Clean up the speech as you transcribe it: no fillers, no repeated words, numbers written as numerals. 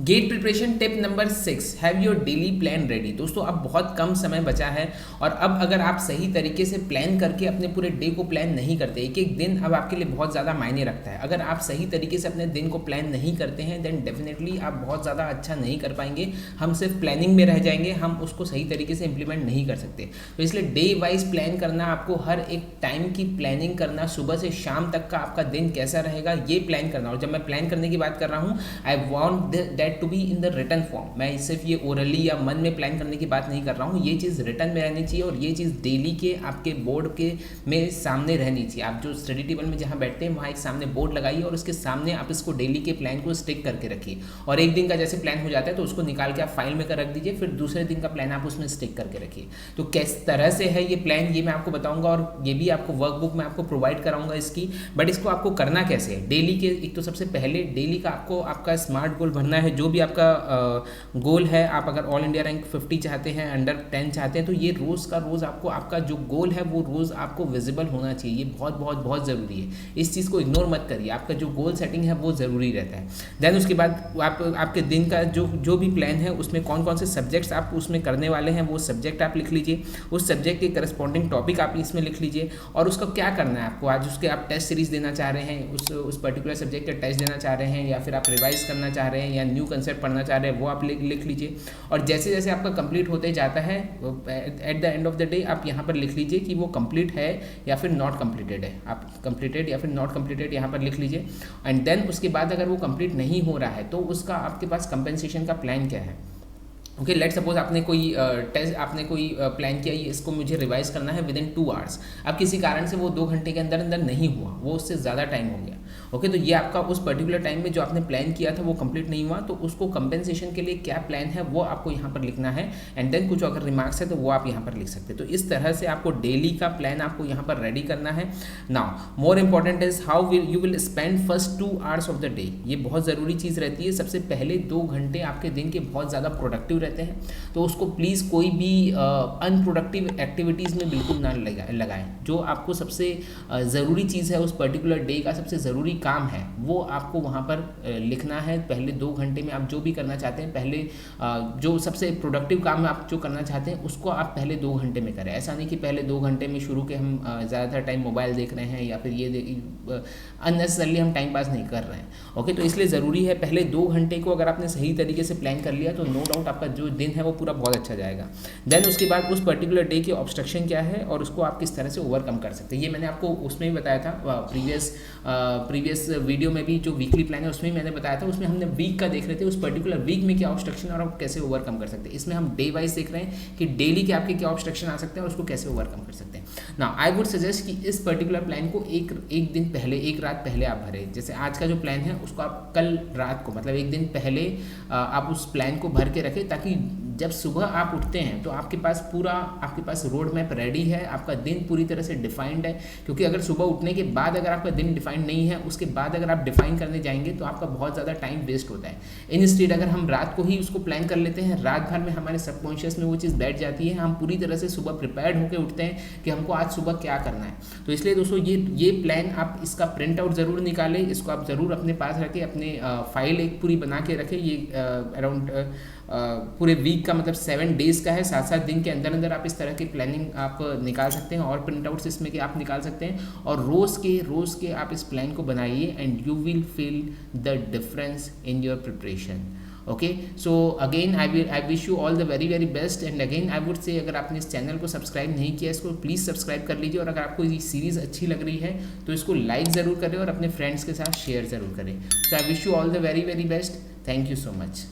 Gate preparation tip number 6, have your daily plan ready. दोस्तों अब बहुत कम समय बचा है और अब अगर आप सही तरीके से प्लान करके अपने पूरे डे को प्लान नहीं करते, एक एक दिन अब आपके लिए बहुत ज़्यादा मायने रखता है। अगर आप सही तरीके से अपने दिन को प्लान नहीं करते हैं देन डेफिनेटली आप बहुत ज़्यादा अच्छा नहीं कर पाएंगे। हम सिर्फ प्लानिंग में रह जाएंगे, हम उसको सही तरीके से इंप्लीमेंट नहीं कर सकते। तो इसलिए डे वाइज प्लान करना, आपको हर एक टाइम की प्लानिंग करना, सुबह से शाम तक का आपका दिन कैसा रहेगा ये प्लान करना। और जब मैं प्लान करने की बात कर रहा हूँ, I want that to be in the written form. मैं सिर्फ ये ओरली या मन में प्लान करने की बात नहीं कर रहा हूँ, ये चीज़ रिटन में रहनी चाहिए और ये चीज़ डेली के आपके बोर्ड के में सामने रहनी चाहिए। आप जो स्टडी टेबल में जहाँ बैठते हैं वहाँ एक सामने बोर्ड लगाइए और उसके सामने आप इसको डेली के प्लान को स्टिक करके रखिए। और एक दिन का जैसे प्लान हो जाता है तो उसको निकाल के आप फाइल में कर रख दीजिए, फिर दूसरे दिन का प्लान आप उसमें स्टिक करके रखिए। तो किस तरह से है ये प्लान ये मैं आपको बताऊंगा और ये भी आपको वर्कबुक में आपको प्रोवाइड कराऊंगा इसकी। बट इसको आपको करना कैसे है डेली के, एक तो सबसे पहले डेली का आपको आपका स्मार्ट गोल भरना है। जो भी आपका गोल है, आप अगर ऑल इंडिया रैंक 50 चाहते हैं, अंडर 10 चाहते हैं, तो ये रोज़ का रोज़ आपको आपका जो गोल है वो रोज़ आपको विजिबल होना चाहिए। ये बहुत बहुत बहुत ज़रूरी है, इस चीज़ को इग्नोर मत करिए। आपका जो गोल सेटिंग है वो ज़रूरी रहता है। देन उसके बाद आपके दिन का जो भी प्लान है उसमें कौन कौन से सब्जेक्ट्स आप उसमें करने वाले हैं वो सब्जेक्ट आप लिख लीजिए। उस सब्जेक्ट के करस्पॉन्डिंग टॉपिक आप इसमें लिख लीजिए और उसका क्या करना है आपको। आज उसके आप टेस्ट सीरीज़ देना चाह रहे हैं, उस पर्टिकुलर सब्जेक्ट का टेस्ट देना चाह रहे हैं, या फिर आप रिवाइज करना चाह रहे हैं या न्यू कंसेप्ट पढ़ना चाह रहे हैं, वो आप लिख लीजिए। और जैसे जैसे आपका कंप्लीट होते जाता है at the end of the day आप यहाँ पर लिख लीजिए कि वो कंप्लीट है या फिर नॉट कंप्लीटेड है। आप कंप्लीटेड या फिर नॉट कंप्लीटेड यहाँ पर लिख लीजिए। एंड देन उसके बाद अगर वो कंप्लीट नहीं हो रहा है तो उसका आपके पास कंपेंसेशन का प्लान क्या है। ओके, लेट सपोज आपने कोई टेस्ट आपने कोई प्लान किया, इसको मुझे रिवाइज करना है विद इन 2 आवर्स। अब किसी कारण से वो 2 घंटे के अंदर अंदर नहीं हुआ, वो उससे ज़्यादा टाइम हो गया। ओके, तो ये आपका उस पर्टिकुलर टाइम में जो आपने प्लान किया था वो कंप्लीट नहीं हुआ, तो उसको कंपेंसेशन के लिए क्या प्लान है वो आपको यहाँ पर लिखना है। एंड देन कुछ अगर रिमार्क्स है तो वो आप यहाँ पर लिख सकते हैं। तो इस तरह से आपको डेली का प्लान आपको यहाँ पर रेडी करना है। Now more important is how you will spend first 2 hours of the day. ये बहुत ज़रूरी चीज़ रहती है। सबसे पहले 2 घंटे आपके दिन के बहुत ज़्यादा प्रोडक्टिव रहते हैं, तो उसको प्लीज़ कोई भी अनप्रोडक्टिव एक्टिविटीज़ में बिल्कुल ना लगाएं। जो आपको सबसे ज़रूरी चीज़ है, उस पर्टिकुलर डे का सबसे ज़रूरी काम है, वो आपको वहाँ पर लिखना है। पहले 2 घंटे में आप जो भी करना चाहते हैं, पहले जो सबसे प्रोडक्टिव काम आप जो करना चाहते हैं उसको आप पहले 2 घंटे में करें। ऐसा नहीं कि पहले 2 घंटे में शुरू के हम ज़्यादातर टाइम मोबाइल देख रहे हैं या फिर ये अननेसेसरली हम टाइम पास नहीं कर रहे हैं। ओके, तो इसलिए ज़रूरी है पहले 2 घंटे को अगर आपने सही तरीके से प्लान कर लिया तो नो डाउट आपका जो दिन है वो पूरा बहुत अच्छा जाएगा। देन उसके बाद उस पर्टिकुलर डे की ऑब्स्ट्रक्शन क्या है और उसको आप किस तरह से ओवरकम कर सकते हैं, ये मैंने आपको उसमें भी बताया था। प्रीवियस वीडियो में भी जो वीकली प्लान है उसमें मैंने बताया था। उसमें हमने वीक का देख रहे थे, उस पर्टिकुलर वीक में क्या ऑब्स्ट्रक्शन और आप कैसे ओवरकम कर सकते हैं। इसमें हम डे वाइज देख रहे हैं कि डेली के आपके क्या ऑब्स्ट्रक्शन आ सकते हैं और उसको कैसे ओवरकम कर सकते हैं। नाउ आई वुड सजेस्ट कि इस पर्टिकुलर प्लान को एक दिन पहले, एक रात पहले आप भरें। जैसे आज का जो प्लान है उसको आप कल रात को, मतलब एक दिन पहले आप उस प्लान को भर के रखें, ताकि जब सुबह आप उठते हैं तो आपके पास रोड मैप रेडी है, आपका दिन पूरी तरह से डिफाइंड है। क्योंकि अगर सुबह उठने के बाद अगर आपका दिन डिफाइंड नहीं है, उसके बाद अगर आप डिफाइन करने जाएंगे तो आपका बहुत ज़्यादा टाइम वेस्ट होता है। इंस्टेड अगर हम रात को ही उसको प्लान कर लेते हैं, रात भर में हमारे सबकॉन्शियस में वो चीज़ बैठ जाती है, हम पूरी तरह से सुबह प्रिपेयर्ड होकर उठते हैं कि हमको आज सुबह क्या करना है। तो इसलिए दोस्तों ये प्लान आप इसका प्रिंट आउट ज़रूर निकालें, इसको आप ज़रूर अपने पास रखें, अपने फाइल एक पूरी बना के रखें। ये अराउंड पूरे वीक का मतलब 7 डेज़ का है। 7-7 दिन के अंदर अंदर आप इस तरह की प्लानिंग आप निकाल सकते हैं और प्रिंट आउट्स इसमें कि आप निकाल सकते हैं। और रोज़ के आप इस प्लान को बनाइए and you will feel the difference in your preparation. Okay, so again I wish you all the very very best. And again I would say अगर आपने इस चैनल को सब्सक्राइब नहीं किया, इसको प्लीज़ सब्सक्राइब कर लीजिए। और अगर आपको ये सीरीज़ अच्छी लग रही है तो इसको लाइक ज़रूर करें और अपने फ्रेंड्स के साथ शेयर ज़रूर करें। So I wish you all the very very best. Thank you so much.